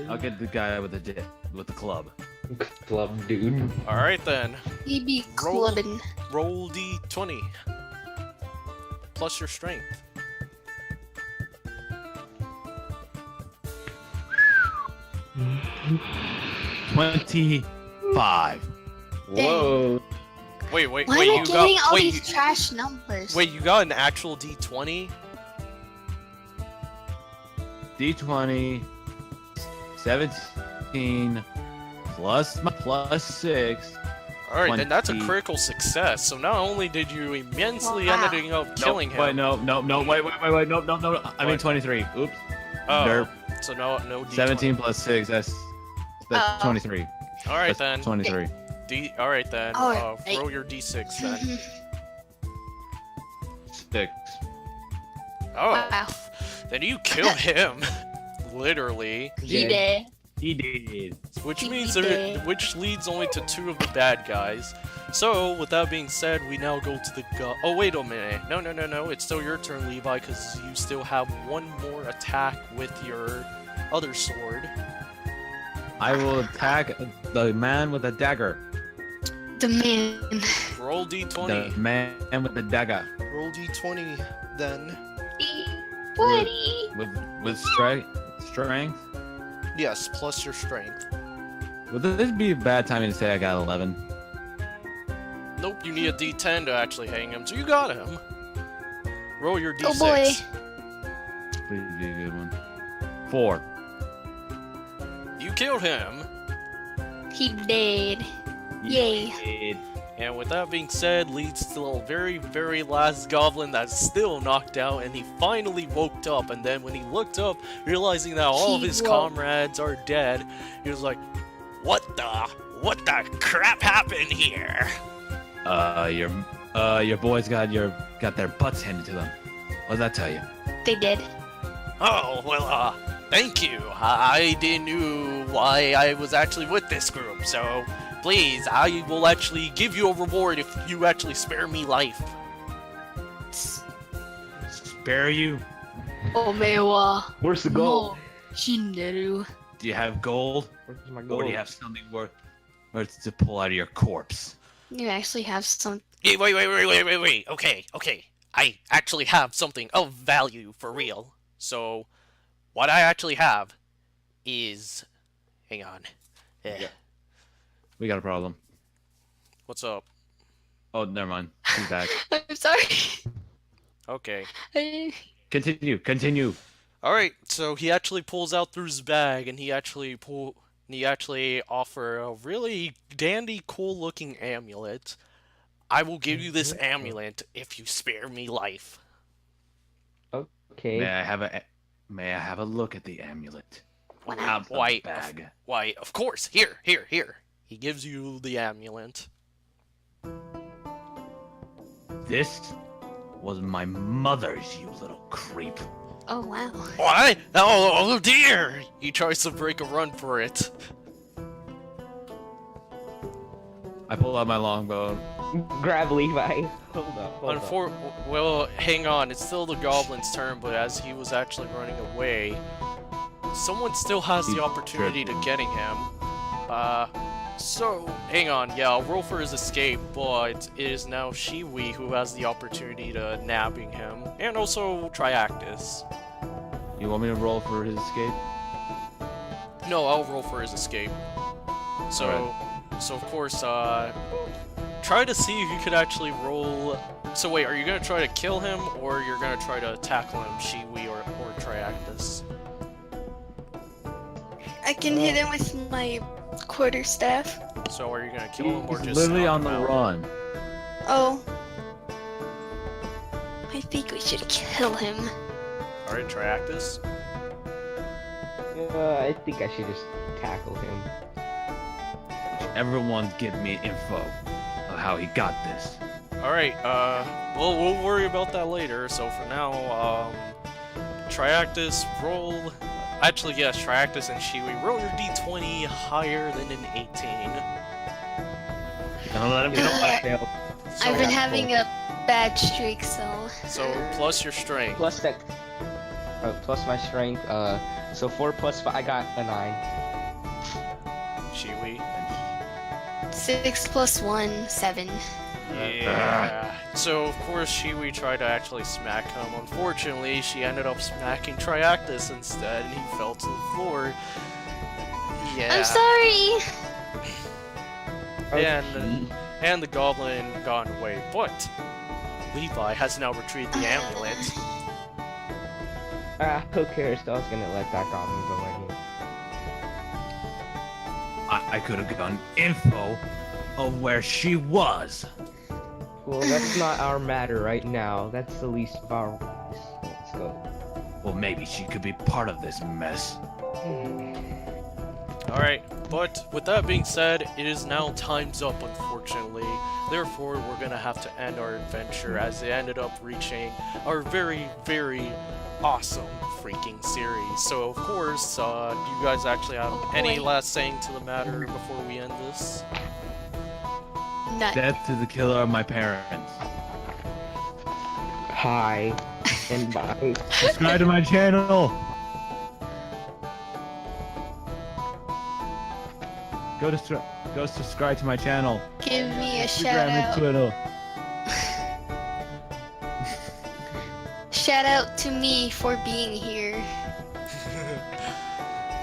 I'll get the guy with the club. Club dude. Alright then, He be Roll. clubbing. roll d20. Plus your strength. $25. Whoa. Wait, Why am I you getting got all wait, these trash numbers? wait, you got an actual d20? D20, 17 plus 6. Alright, then that's a 20. critical success. So not only did you immensely Wow. ending up killing him. Wait, no, wait, no. I mean What? 23. Oops. Oh, Derp. so no D20. 17 plus 6, that's Oh. 23. Alright That's then. 23. Alright then. Alright. Roll your D6 then. 6. Oh, Wow. then you kill him. Literally. He Yeah. did. He did. Which He means did. which leads only to 2 of the bad guys. So, with that being said, we now go to the oh, wait a minute. No. It's still your turn, Levi, because you still have one more attack with your other sword. I will attack the man with the dagger. The man. Roll The D20. man with the dagger. Roll D20 then. Buddy. With strength. Yes, plus your strength. Would this be a bad timing to say I got 11? Nope, you need a D10 to actually hang him, so you got him. Roll your D6. Oh boy. Please be a good one. 4. You killed him. He did. Yay. And with that being said, leads to the very, very last goblin that's still knocked out, and he finally woke up, and then when he looked up, realizing that all of He his woke. comrades are dead, he was like, what the crap happened here? Your boys got their butts handed to them. What does that tell you? They did. Oh, well, thank you. I didn't know why I was actually with this group, so please, I will actually give you a reward if you actually spare me life. Spare you? Omewa. Where's the gold? Shinderu. Do you have gold? Where's my Or gold? do you have something worth to pull out of your corpse? You actually have some. Hey, wait. Okay. I actually have something of value for real. So, what I actually have is... Hang on. Yeah. We got a problem. What's up? Oh, never mind. He's back. I'm sorry. Okay. Continue. Alright, so he actually pulls out through his bag, and he actually offer a really dandy, cool-looking amulet. I will give you this amulet if you spare me life. Okay. May I have a look at the amulet? Out of the Why, bag. Why, of course. Here. He gives you the amulet. This was my mother's, you little creep. Oh wow. What? Oh dear! He tries to break a run for it. I pull out my longbow. Grab Levi. Hold up. Well, hang on. It's still the goblin's turn, but as he was actually running away, someone still has the He's opportunity to tripping. getting him. So, hang on. Yeah, I'll roll for his escape, but it is now Shiwi who has the opportunity to nabbing him, and also Triactise. You want me to roll for his escape? No, I'll roll for his escape. So, Alright. so of course, try to see if you could actually roll. So wait, are you gonna try to kill him, or you're gonna try to tackle him, Shiwi or Triactise? I can hit him with my quarterstaff. So are you gonna kill him or He's just literally knock on the him out? run. Oh. I think we should kill him. All right, Triactise. I think I should just tackle him. Everyone give me info of how he got this. All right. We'll worry about that later. So for now, Triactise, roll. Actually, yes, Triactise and Shiwi, roll your d20 higher than an 18. Don't let him get away. I've been having a bad streak, so. So plus your strength. Plus that. Plus my strength. So 4 plus 5. I got a 9. Shiwi. 6 plus 1, 7. Yeah. So of course Shiwi tried to actually smack him. Unfortunately, she ended up smacking Triactise instead, and he fell to the floor. Yeah. I'm sorry! And the goblin got away, but Levi has now retrieved the amulet. Who cares? I was gonna let that goblin go anyway. I could have gotten info of where she was. Well, that's not our matter right now. That's the least of our worries. Let's go. Well, maybe she could be part of this mess. Alright, but with that being said, it is now time's up, unfortunately. Therefore, we're gonna have to end our adventure as it ended up reaching our very, very awesome freaking series. So, of course, do you guys actually have any last saying to the matter before we end this? None. Death to the killer of my parents. Hi. And bye. Subscribe to my channel. Go subscribe to my channel. Give me a shout Instagram and out. Twitter. Shout out to me for being here.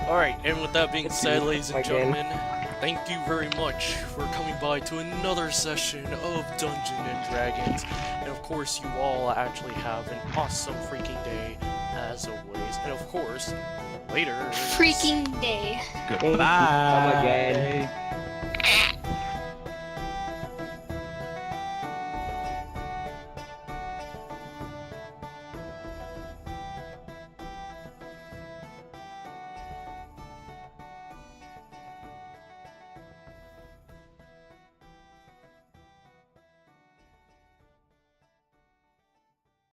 Alright, and with that being said, ladies and Again. gentlemen, thank you very much for coming by to another session of Dungeons and Dragons. And of course, you all actually have an awesome freaking day, as always. And of course, later. Freaking day. Goodbye. Come again.